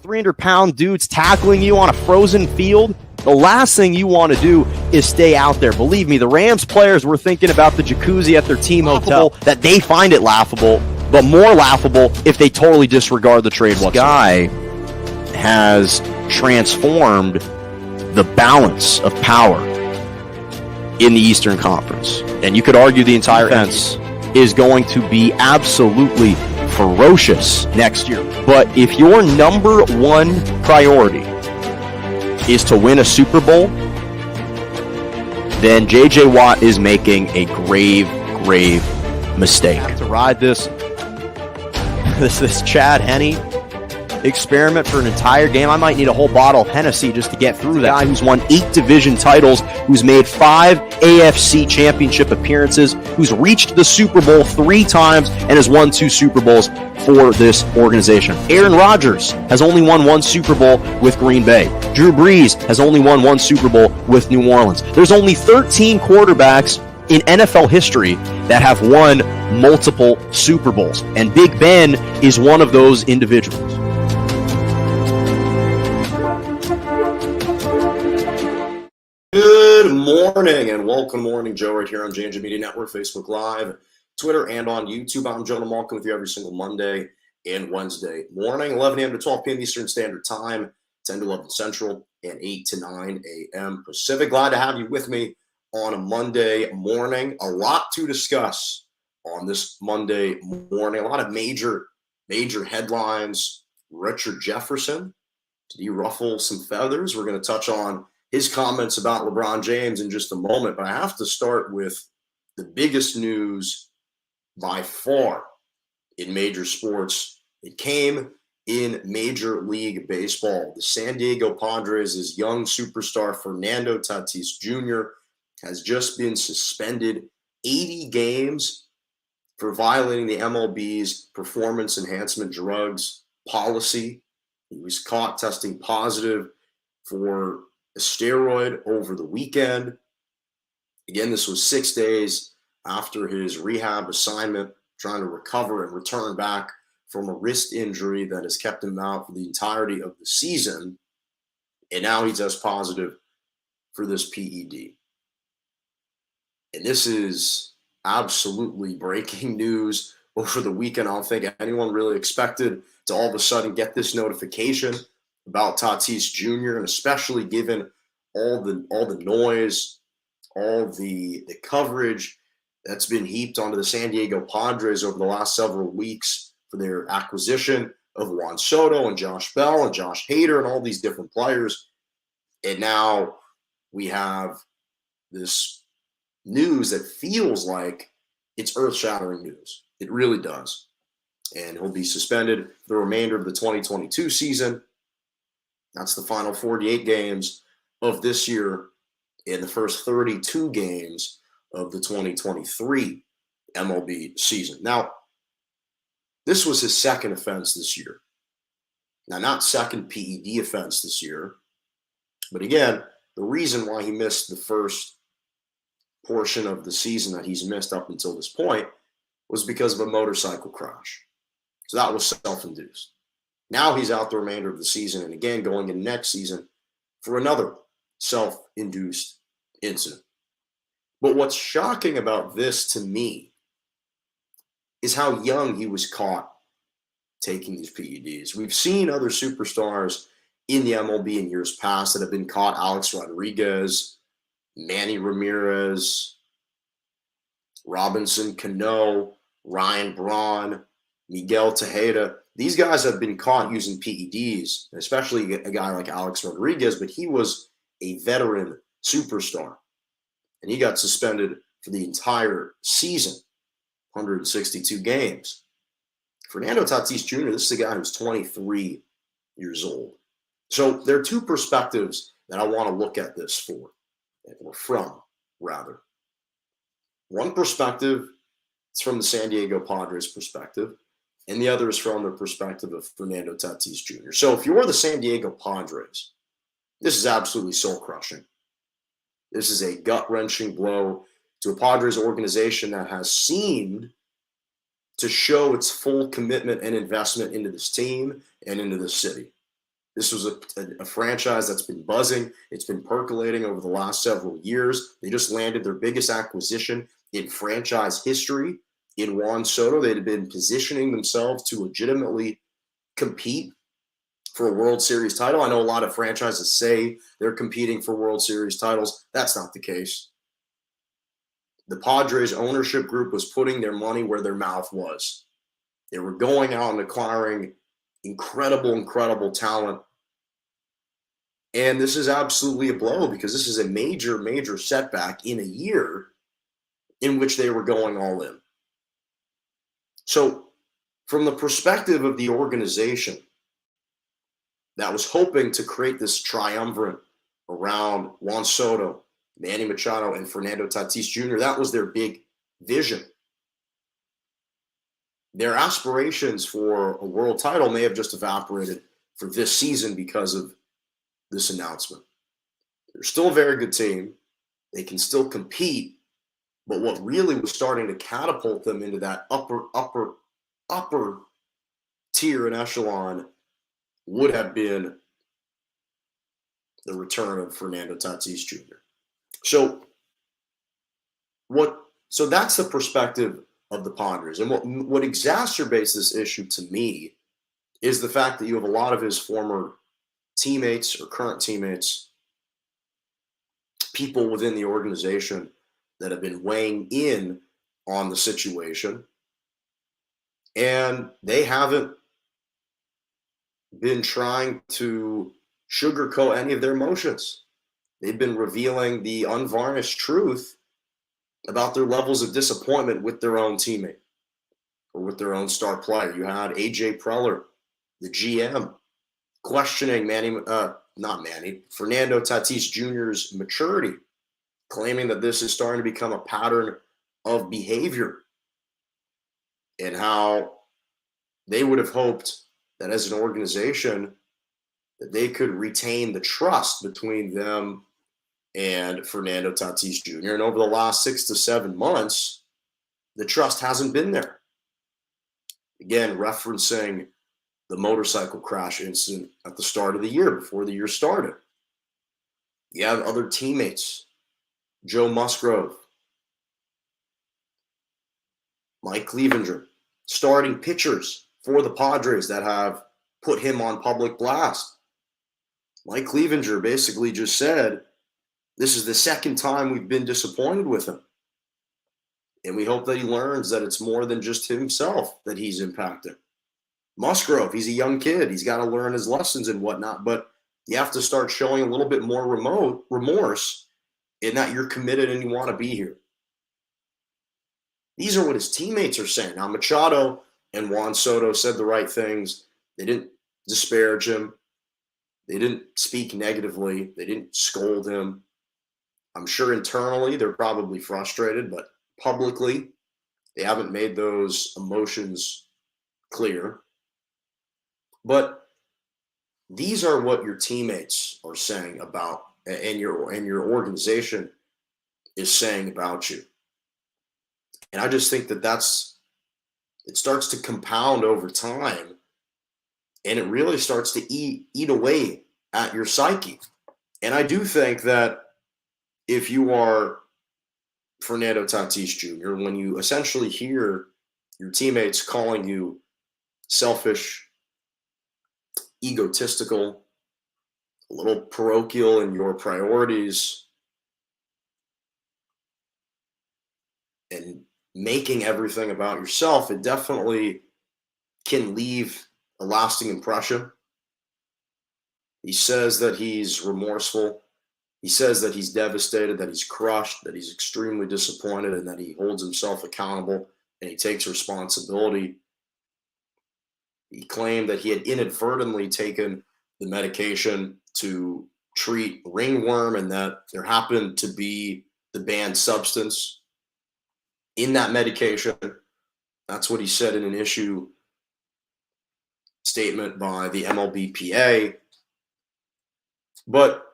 300-pound dudes tackling you on a frozen field, the last thing you want to do is stay out there. Believe me, the Rams players were thinking about the jacuzzi at their team hotel, that they find it laughable, but more laughable if they totally disregard the trade whatsoever. This guy has transformed the balance of power in the Eastern Conference. And you could argue the entire offense is going to be absolutely ferocious next year. But if your number one priority is to win a Super Bowl, then J.J. Watt is making a grave mistake. I have to ride this Chad Henne experiment for an entire game. I might need a whole bottle of Hennessy just to get through that. Guy who's won 8 division titles, who's made 5 AFC championship appearances, who's reached the Super Bowl 3 times and has won 2 Super Bowls for this organization. Aaron Rodgers has only won 1 Super Bowl with Green Bay. Drew Brees has only won 1 Super Bowl with New Orleans. There's only 13 quarterbacks in NFL history that have won multiple Super Bowls, and Big Ben is one of those individuals. Good morning and welcome to Morning Joe right here on J&J Media Network, Facebook Live, Twitter, and on YouTube. I'm Jonah Malkin with you every single Monday and Wednesday morning, 11 a.m. to 12 p.m. Eastern Standard Time, 10 to 11 Central, and 8 to 9 a.m. Pacific. Glad to have you with me on a Monday morning. A lot to discuss on this Monday morning. A lot of major headlines. Richard Jefferson, did he ruffle some feathers? We're going to touch on his comments about LeBron James in just a moment, but I have to start with the biggest news by far in major sports. It came in Major League Baseball. The San Diego Padres' young superstar Fernando Tatis Jr. has just been suspended 80 games for violating the MLB's performance enhancement drugs policy. He was caught testing positive for a steroid over the weekend. Again, this was 6 days after his rehab assignment, trying to recover and return back from a wrist injury that has kept him out for the entirety of the season. And now he tests positive for this PED. And this is absolutely breaking news over the weekend. I don't think anyone really expected to all of a sudden get this notification about Tatis Jr., and especially given all the noise, all the coverage that's been heaped onto the San Diego Padres over the last several weeks for their acquisition of Juan Soto and Josh Bell and Josh Hader and all these different players. And now we have this news that feels like it's earth-shattering news. It really does. And he'll be suspended for the remainder of the 2022 season. That's the final 48 games of this year and the first 32 games of the 2023 MLB season. Now, this was his second offense this year. Now, not second PED offense this year, but again, the reason why he missed the first portion of the season that he's missed up until this point was because of a motorcycle crash. So that was self-induced. Now he's out the remainder of the season, and again, going into next season for another self-induced incident. But what's shocking about this to me is how young he was caught taking these PEDs. We've seen other superstars in the MLB in years past that have been caught. Alex Rodriguez, Manny Ramirez, Robinson Cano, Ryan Braun, Miguel Tejeda. These guys have been caught using PEDs, especially a guy like Alex Rodriguez, but he was a veteran superstar. And he got suspended for the entire season, 162 games. Fernando Tatis Jr., this is a guy who's 23 years old. So there are two perspectives that I want to look at this from. One perspective is from the San Diego Padres perspective, and the other is from the perspective of Fernando Tatis Jr. So if you're the San Diego Padres, this is absolutely soul-crushing. This is a gut-wrenching blow to a Padres organization that has seemed to show its full commitment and investment into this team and into this city. This was a franchise that's been buzzing. It's been percolating over the last several years. They just landed their biggest acquisition in franchise history in Juan Soto. They had been positioning themselves to legitimately compete for a World Series title. I know a lot of franchises say they're competing for World Series titles. That's not the case. The Padres ownership group was putting their money where their mouth was. They were going out and acquiring incredible talent. And this is absolutely a blow because this is a major setback in a year in which they were going all in. So, from the perspective of the organization that was hoping to create this triumvirate around Juan Soto, Manny Machado, and Fernando Tatis Jr., that was their big vision. Their aspirations for a world title may have just evaporated for this season because of this announcement. They're still a very good team. They can still compete. But what really was starting to catapult them into that upper tier and echelon would have been the return of Fernando Tatis Jr. So that's the perspective of the Padres. And what exacerbates this issue to me is the fact that you have a lot of his former teammates or current teammates, people within the organization that have been weighing in on the situation, and they haven't been trying to sugarcoat any of their emotions. They've been revealing the unvarnished truth about their levels of disappointment with their own teammate or with their own star player. You had AJ Preller, the GM, questioning Fernando Tatis Jr.'s maturity, claiming that this is starting to become a pattern of behavior, and how they would have hoped that as an organization that they could retain the trust between them and Fernando Tatis Jr. And over the last 6 to 7 months, the trust hasn't been there. Again, referencing the motorcycle crash incident at the start of the year, before the year started. You have other teammates, Joe Musgrove, Mike Clevenger, starting pitchers for the Padres that have put him on public blast. Mike Clevenger basically just said, this is the second time we've been disappointed with him. And we hope that he learns that it's more than just himself that he's impacting. Musgrove, he's a young kid. He's got to learn his lessons and whatnot. But you have to start showing a little bit more remorse in that you're committed and you want to be here. These are what his teammates are saying. Now, Machado and Juan Soto said the right things. They didn't disparage him. They didn't speak negatively. They didn't scold him. I'm sure internally they're probably frustrated, but publicly they haven't made those emotions clear. But these are what your teammates are saying about, and your organization is saying about you. And I just think that it starts to compound over time, and it really starts to eat away at your psyche. And I do think that if you are Fernando Tatis Jr., when you essentially hear your teammates calling you selfish, egotistical, a little parochial in your priorities, and making everything about yourself, it definitely can leave a lasting impression. He says that he's remorseful. He says that he's devastated, that he's crushed, that he's extremely disappointed, and that he holds himself accountable and he takes responsibility. He claimed that he had inadvertently taken the medication to treat ringworm and that there happened to be the banned substance in that medication. That's what he said in an issue statement by the MLBPA. But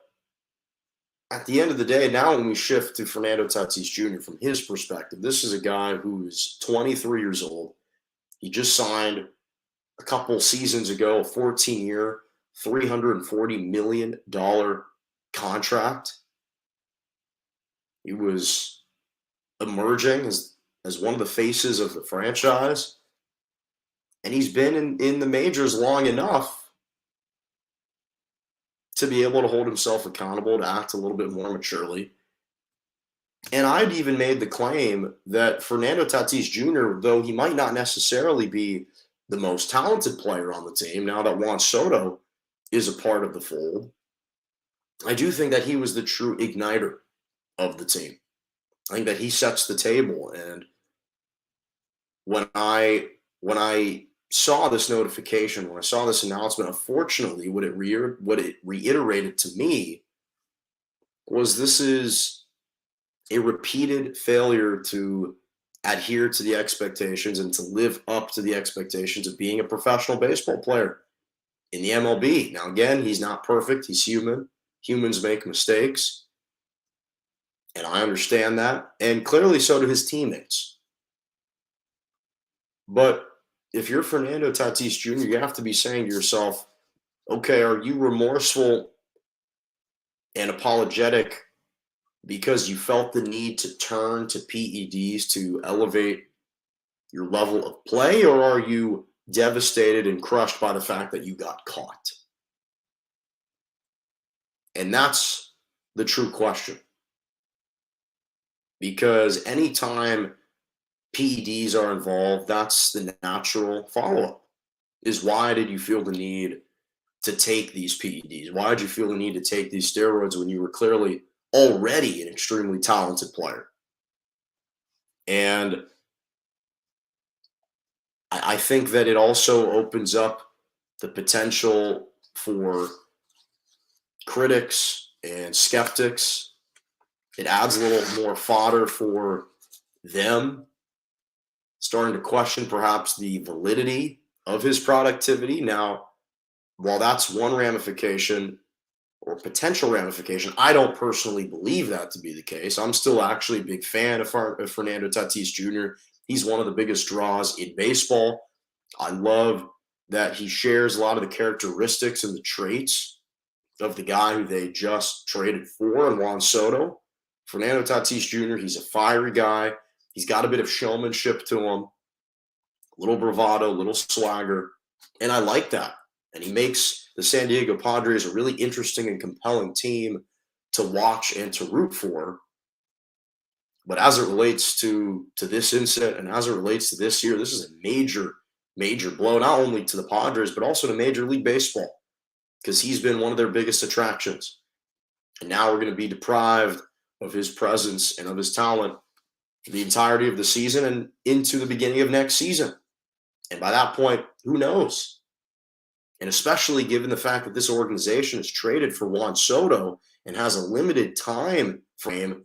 at the end of the day, now when we shift to Fernando Tatis Jr., from his perspective, this is a guy who's 23 years old. He just signed a couple seasons ago a 14-year, $340 million contract. He was emerging as one of the faces of the franchise. And he's been in the majors long enough to be able to hold himself accountable, to act a little bit more maturely. And I'd even made the claim that Fernando Tatis Jr., though he might not necessarily be the most talented player on the team, now that Juan Soto is a part of the fold, I do think that he was the true igniter of the team. I think that he sets the table. And when I saw this notification, when I saw this announcement, unfortunately, what it reiterated to me was this is a repeated failure to adhere to the expectations and to live up to the expectations of being a professional baseball player in the MLB. Now, again, he's not perfect. He's human. Humans make mistakes. And I understand that. And clearly so do his teammates. But if you're Fernando Tatis Jr., you have to be saying to yourself, okay, are you remorseful and apologetic because you felt the need to turn to PEDs to elevate your level of play, or are you devastated and crushed by the fact that you got caught? And that's the true question. Because anytime PEDs are involved, that's the natural follow-up, is why did you feel the need to take these PEDs? Why did you feel the need to take these steroids when you were clearly already an extremely talented player? And I think that it also opens up the potential for critics and skeptics. It adds a little more fodder for them starting to question perhaps the validity of his productivity. Now, while that's one ramification or potential ramification, I don't personally believe that to be the case. I'm still actually a big fan of Fernando Tatis Jr. He's one of the biggest draws in baseball. I love that he shares a lot of the characteristics and the traits of the guy who they just traded for in Juan Soto. Fernando Tatis Jr., he's a fiery guy. He's got a bit of showmanship to him, a little bravado, a little swagger, and I like that. And he makes the San Diego Padres a really interesting and compelling team to watch and to root for. But as it relates to this incident and as it relates to this year, this is a major blow, not only to the Padres, but also to Major League Baseball, because he's been one of their biggest attractions. And now we're going to be deprived of his presence and of his talent for the entirety of the season and into the beginning of next season. And by that point, who knows? And especially given the fact that this organization is traded for Juan Soto and has a limited time frame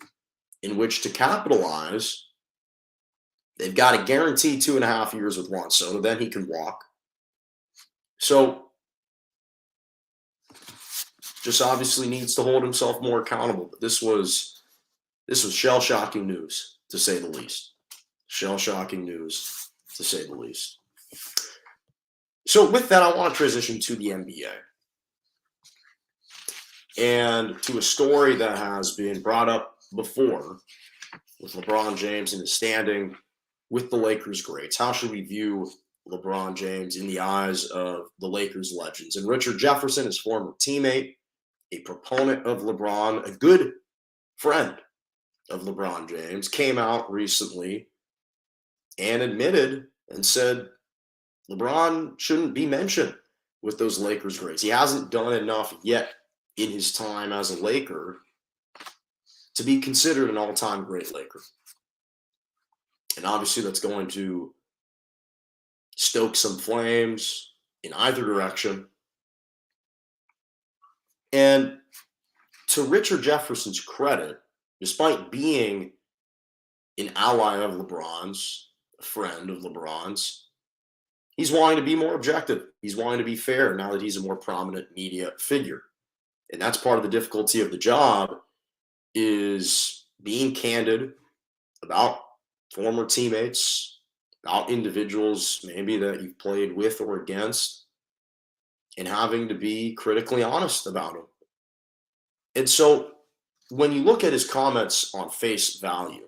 in which to capitalize, they've got a guaranteed 2.5 years with Juan Soto. Then he can walk. So just obviously needs to hold himself more accountable. But this was shell-shocking news, to say the least. Shell-shocking news, to say the least. So with that, I want to transition to the NBA and to a story that has been brought up before with LeBron James and his standing with the Lakers greats. How should we view LeBron James in the eyes of the Lakers legends? And Richard Jefferson, his former teammate, a proponent of LeBron, a good friend of LeBron James, came out recently and admitted and said LeBron shouldn't be mentioned with those Lakers greats. He hasn't done enough yet in his time as a Laker to be considered an all-time great Laker. And obviously that's going to stoke some flames in either direction. And to Richard Jefferson's credit, despite being an ally of LeBron's, a friend of LeBron's, he's wanting to be more objective. He's wanting to be fair now that he's a more prominent media figure. And that's part of the difficulty of the job, is being candid about former teammates, about individuals maybe that you've played with or against, and having to be critically honest about him. And so when you look at his comments on face value,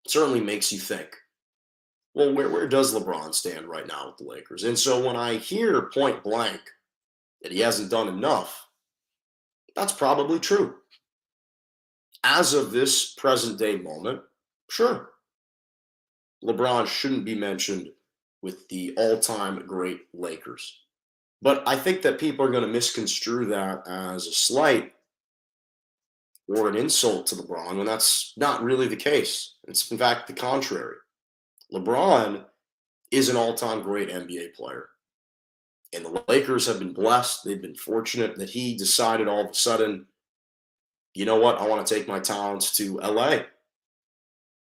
it certainly makes you think, well, where does LeBron stand right now with the Lakers? And so when I hear point blank that he hasn't done enough, that's probably true. As of this present day moment, sure, LeBron shouldn't be mentioned with the all-time great Lakers. But I think that people are going to misconstrue that as a slight or an insult to LeBron when that's not really the case. It's in fact the contrary. LeBron is an all-time great NBA player. And the Lakers have been blessed. They've been fortunate that he decided all of a sudden, you know what, I want to take my talents to LA.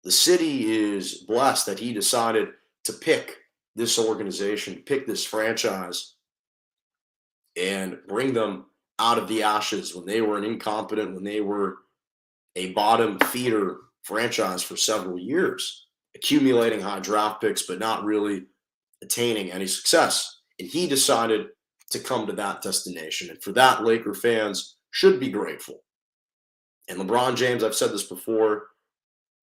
The city is blessed that he decided to pick this organization, pick this franchise, and bring them out of the ashes when they were an incompetent, when they were a bottom feeder franchise for several years, accumulating high draft picks, but not really attaining any success. And he decided to come to that destination. And for that, Laker fans should be grateful. And LeBron James, I've said this before,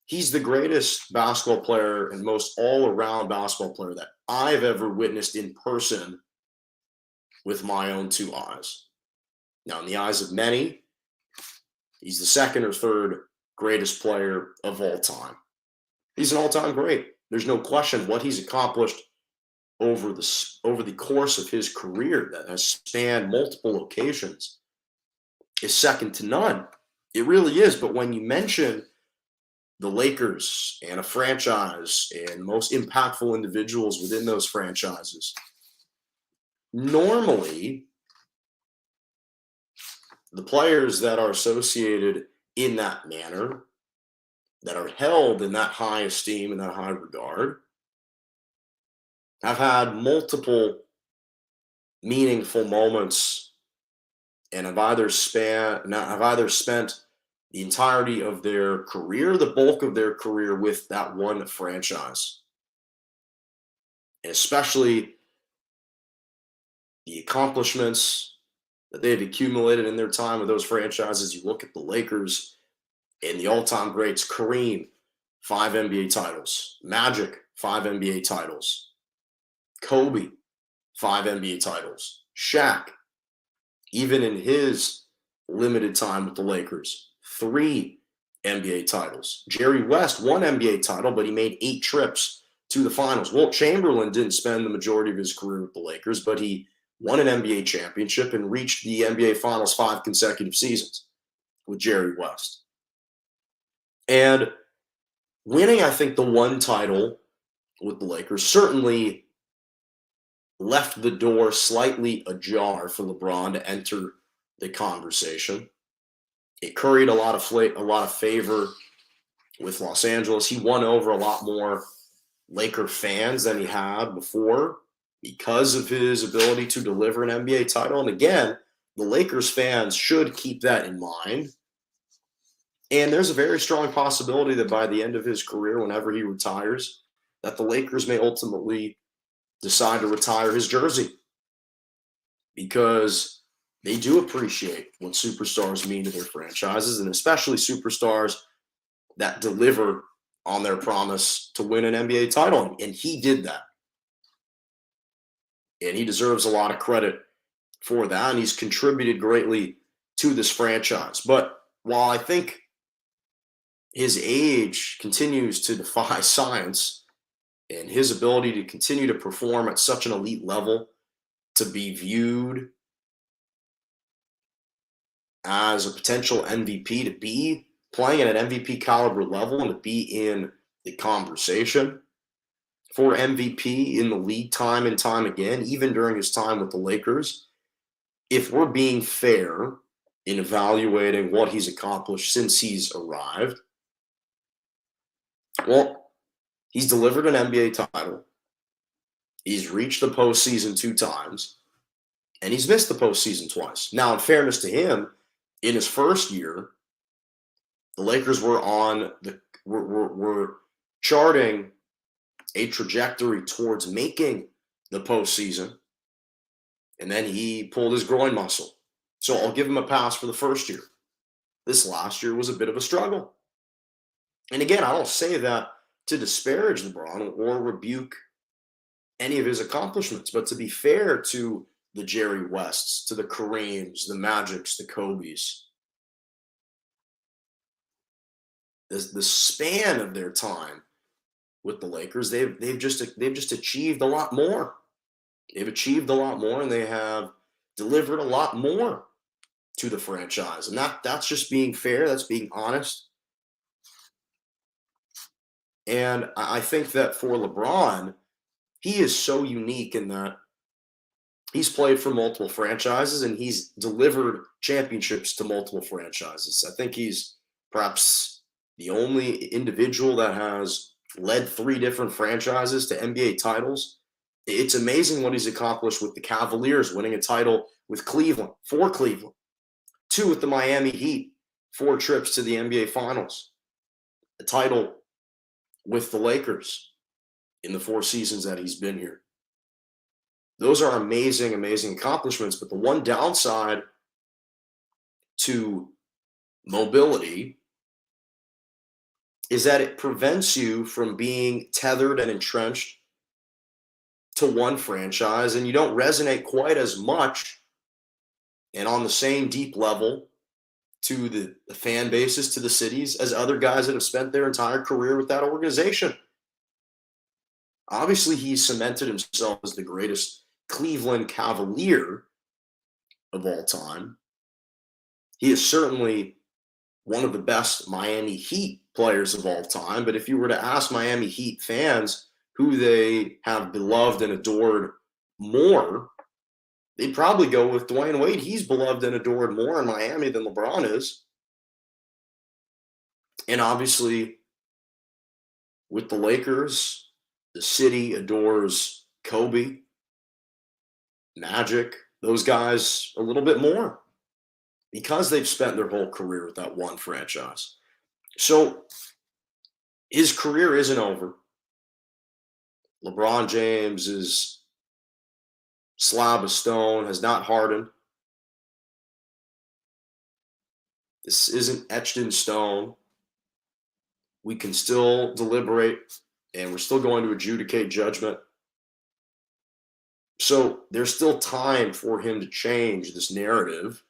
he's the greatest basketball player and most all-around basketball player that I've ever witnessed in person with my own two eyes. Now, in the eyes of many, he's the second or third greatest player of all time. He's an all-time great. There's no question what he's accomplished over the course of his career that has spanned multiple occasions is second to none. It really is. But when you mention the Lakers and a franchise and most impactful individuals within those franchises, normally the players that are associated in that manner, that are held in that high esteem and that high regard, have had multiple meaningful moments and have either spent the entirety of their career, the bulk of their career, with that one franchise. And especially the accomplishments that they've accumulated in their time with those franchises. You look at the Lakers and the all-time greats: Kareem, 5 NBA titles; Magic, 5 NBA titles; Kobe, 5 NBA titles; Shaq, even in his limited time with the Lakers, 3 NBA titles; Jerry West, 1 NBA title, but he made 8 trips to the finals. Wilt Chamberlain didn't spend the majority of his career with the Lakers, but he won an NBA championship and reached the NBA Finals 5 consecutive seasons with Jerry West. And winning, I think, the one title with the Lakers certainly left the door slightly ajar for LeBron to enter the conversation. It curried a lot of favor with Los Angeles. He won over a lot more Laker fans than he had before because of his ability to deliver an NBA title. And again, the Lakers fans should keep that in mind. And there's a very strong possibility that by the end of his career, whenever he retires, that the Lakers may ultimately decide to retire his jersey, because they do appreciate what superstars mean to their franchises, and especially superstars that deliver on their promise to win an NBA title. And he did that. And he deserves a lot of credit for that, and he's contributed greatly to this franchise. But while I think his age continues to defy science, and his ability to continue to perform at such an elite level, to be viewed as a potential MVP, to be playing at an MVP caliber level and to be in the conversation for MVP in the league time and time again, even during his time with the Lakers, if we're being fair in evaluating what he's accomplished since he's arrived, well, he's delivered an NBA title, he's reached the postseason 2 times, and he's missed the postseason twice. Now, in fairness to him, in his first year, the Lakers were charting a trajectory towards making the postseason. and then he pulled his groin muscle. So I'll give him a pass for the first year. This last year was a bit of a struggle. And again, I don't say that to disparage LeBron or rebuke any of his accomplishments, but to be fair to the Jerry Wests, to the Kareems, the Magics, the Kobes, the span of their time with the Lakers, they've just achieved a lot more. They've achieved a lot more, and they have delivered a lot more to the franchise. And that's just being fair. That's being honest. And I think that for LeBron, he is so unique in that he's played for multiple franchises and he's delivered championships to multiple franchises. I think he's perhaps the only individual that has led 3 different franchises to NBA titles. It's amazing what he's accomplished with the Cavaliers, winning a title with Cleveland, for Cleveland, 2 with the Miami Heat, 4 trips to the NBA Finals, a title with the Lakers in the 4 seasons that he's been here. Those are amazing, amazing accomplishments. But the one downside to mobility is that it prevents you from being tethered and entrenched to one franchise, and you don't resonate quite as much and on the same deep level to the fan bases, to the cities, as other guys that have spent their entire career with that organization. Obviously, he's cemented himself as the greatest Cleveland Cavalier of all time. He is certainly one of the best Miami Heat players of all time. But if you were to ask Miami Heat fans who they have beloved and adored more, they'd probably go with Dwayne Wade. He's beloved and adored more in Miami than LeBron is. And obviously, with the Lakers, the city adores Kobe, Magic, those guys a little bit more because they've spent their whole career with that one franchise. So his career isn't over. LeBron James's slab of stone has not hardened. This isn't etched in stone. We can still deliberate, and we're still going to adjudicate judgment. So there's still time for him to change this narrative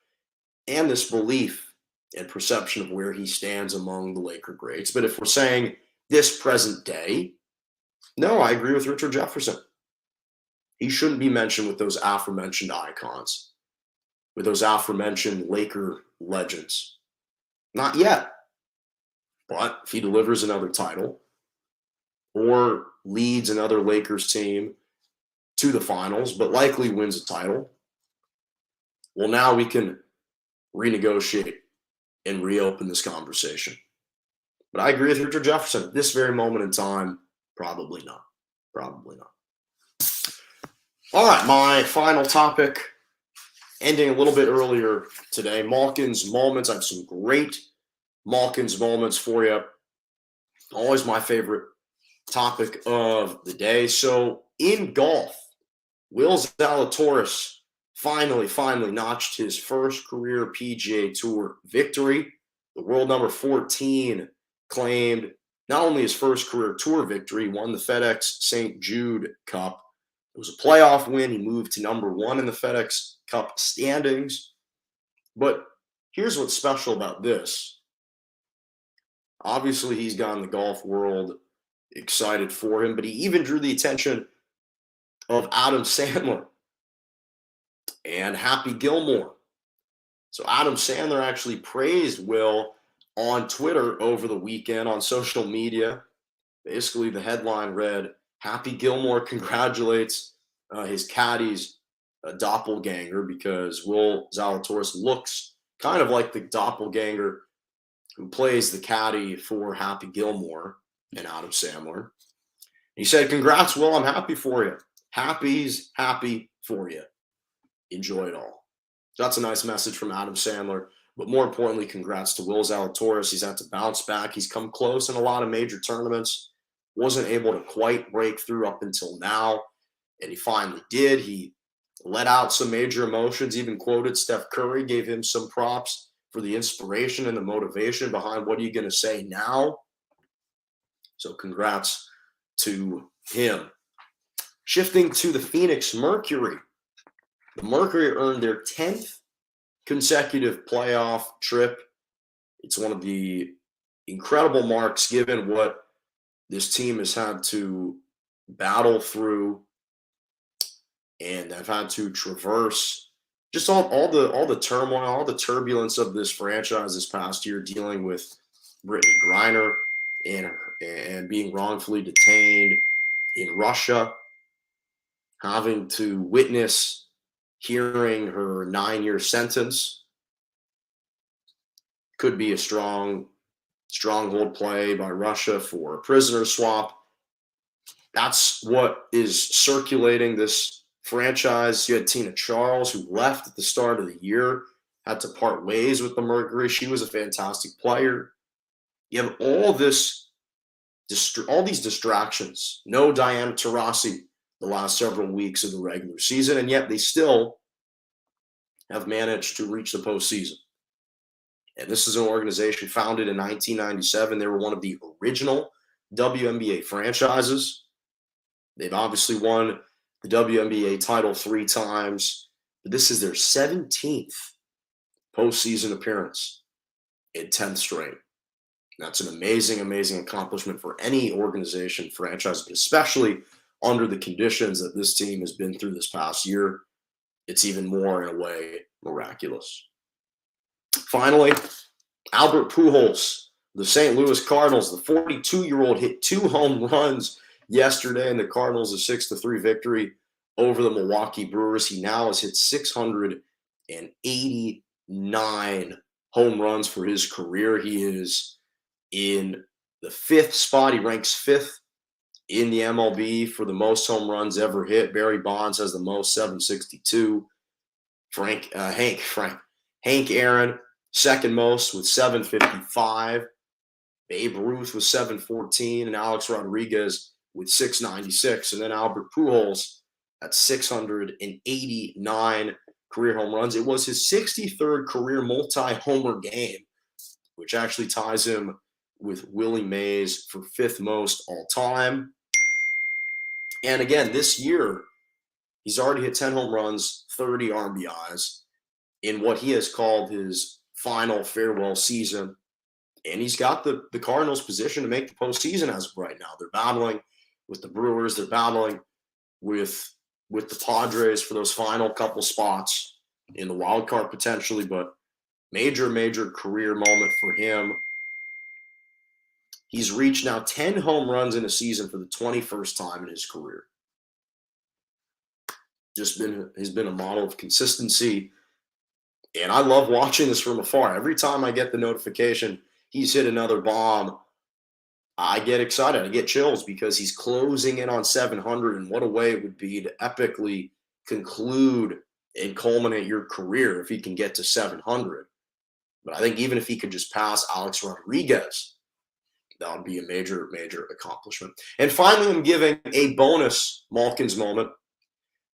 and this belief and perception of where he stands among the Laker greats. But if we're saying this present day, no, I agree with Richard Jefferson. He shouldn't be mentioned with those aforementioned icons, with those aforementioned Laker legends. Not yet. But if he delivers another title or leads another Lakers team to the finals, but likely wins a title, well, now we can renegotiate and reopen this conversation. But I agree with Richard Jefferson. At this very moment in time, probably not. Probably not. All right, my final topic, ending a little bit earlier today, Malkin's moments. I have some great Malkin's moments for you. Always my favorite topic of the day. So in golf, Will Zalatoris finally notched his first career PGA Tour victory. The world number 14 claimed not only his first career tour victory, won the FedEx St. Jude Cup. It was a playoff win. He moved to number 1 in the FedEx Cup standings. But here's what's special about this. Obviously, he's gotten the golf world excited for him, but he even drew the attention of Adam Sandler and Happy Gilmore. So Adam Sandler actually praised Will on Twitter over the weekend on social media. Basically, the headline read, Happy Gilmore congratulates his caddy's doppelganger, because Will Zalatoris looks kind of like the doppelganger who plays the caddy for Happy Gilmore and Adam Sandler. He said, congrats, Will. I'm happy for you. Happy's happy for you. Enjoy it all. So that's a nice message from Adam Sandler. But more importantly, congrats to Will Zalatoris. He's had to bounce back. He's come close in a lot of major tournaments. Wasn't able to quite break through up until now. And he finally did. He let out some major emotions, even quoted Steph Curry, gave him some props for the inspiration and the motivation behind what are you going to say now. So congrats to him. Shifting to the Phoenix Mercury. The Mercury earned their 10th consecutive playoff trip. It's one of the incredible marks given what this team has had to battle through and have had to traverse. Just all the turmoil, all the turbulence of this franchise this past year, dealing with Brittany Griner and being wrongfully detained in Russia, having to witness hearing her 9-year sentence. Could be a stronghold play by Russia for a prisoner swap. That's what is circulating this franchise. You had Tina Charles, who left at the start of the year, had to part ways with the Mercury. She was a fantastic player. You have all these distractions. No Diana Taurasi the last several weeks of the regular season, and yet they still have managed to reach the postseason. And this is an organization founded in 1997. They were one of the original WNBA franchises. They've obviously won the WNBA title 3 times, but this is their 17th postseason appearance in 10th straight. That's an amazing, amazing accomplishment for any organization, franchise, but especially under the conditions that this team has been through this past year. It's even more, in a way, miraculous. Finally, Albert Pujols, the St. Louis Cardinals, the 42-year-old hit 2 home runs yesterday in the Cardinals' 6-3 victory over the Milwaukee Brewers. He now has hit 689 home runs for his career. He is in the 5th spot. He ranks 5th in the MLB for the most home runs ever hit. Barry Bonds has the most, 762. Hank Aaron, second most with 755. Babe Ruth with 714, and Alex Rodriguez with 696. And then Albert Pujols at 689 career home runs. It was his 63rd career multi-homer game, which actually ties him with Willie Mays for 5th most all time. And again, this year, he's already hit 10 home runs, 30 RBIs in what he has called his final farewell season. And he's got the Cardinals position to make the postseason as of right now. They're battling with the Brewers. They're battling with the Padres for those final couple spots in the wild card potentially, but major, major career moment for him. He's reached now 10 home runs in a season for the 21st time in his career. Has been a model of consistency. And I love watching this from afar. Every time I get the notification he's hit another bomb, I get excited. I get chills because he's closing in on 700. And what a way it would be to epically conclude and culminate your career if he can get to 700. But I think even if he could just pass Alex Rodriguez, that would be a major, major accomplishment. And finally, I'm giving a bonus Malkin's moment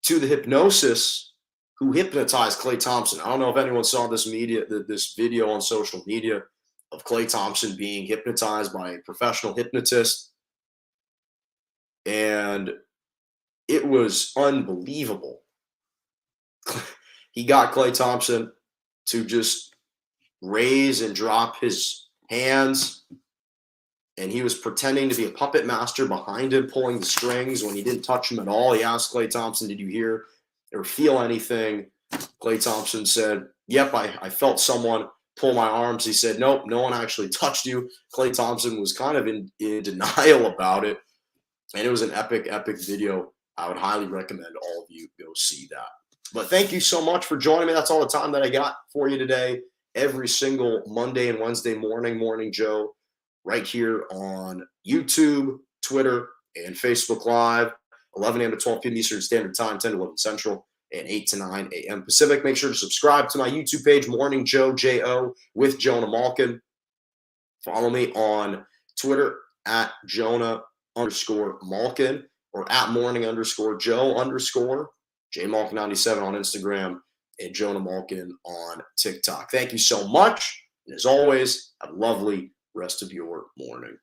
to the hypnosis who hypnotized Klay Thompson. I don't know if anyone saw this video on social media of Klay Thompson being hypnotized by a professional hypnotist. And it was unbelievable. He got Klay Thompson to just raise and drop his hands, and he was pretending to be a puppet master behind him, pulling the strings when he didn't touch him at all. He asked Klay Thompson, "Did you hear or feel anything?" Klay Thompson said, "Yep, I felt someone pull my arms." He said, "Nope, no one actually touched you." Klay Thompson was kind of in denial about it, and it was an epic, epic video. I would highly recommend all of you go see that. But thank you so much for joining me. That's all the time that I got for you today. Every single Monday and Wednesday morning, Morning Joe, right here on YouTube, Twitter, and Facebook Live, 11 a.m. to 12 p.m. Eastern Standard Time, 10 to 11 Central, and 8 to 9 a.m. Pacific. Make sure to subscribe to my YouTube page, Morning Joe, J-O, with Jonah Malkin. Follow me on Twitter at Jonah_Malkin or at morning_Joe_. jmalkin97 on Instagram, and Jonah Malkin on TikTok. Thank you so much. And as always, have a lovely rest of your morning.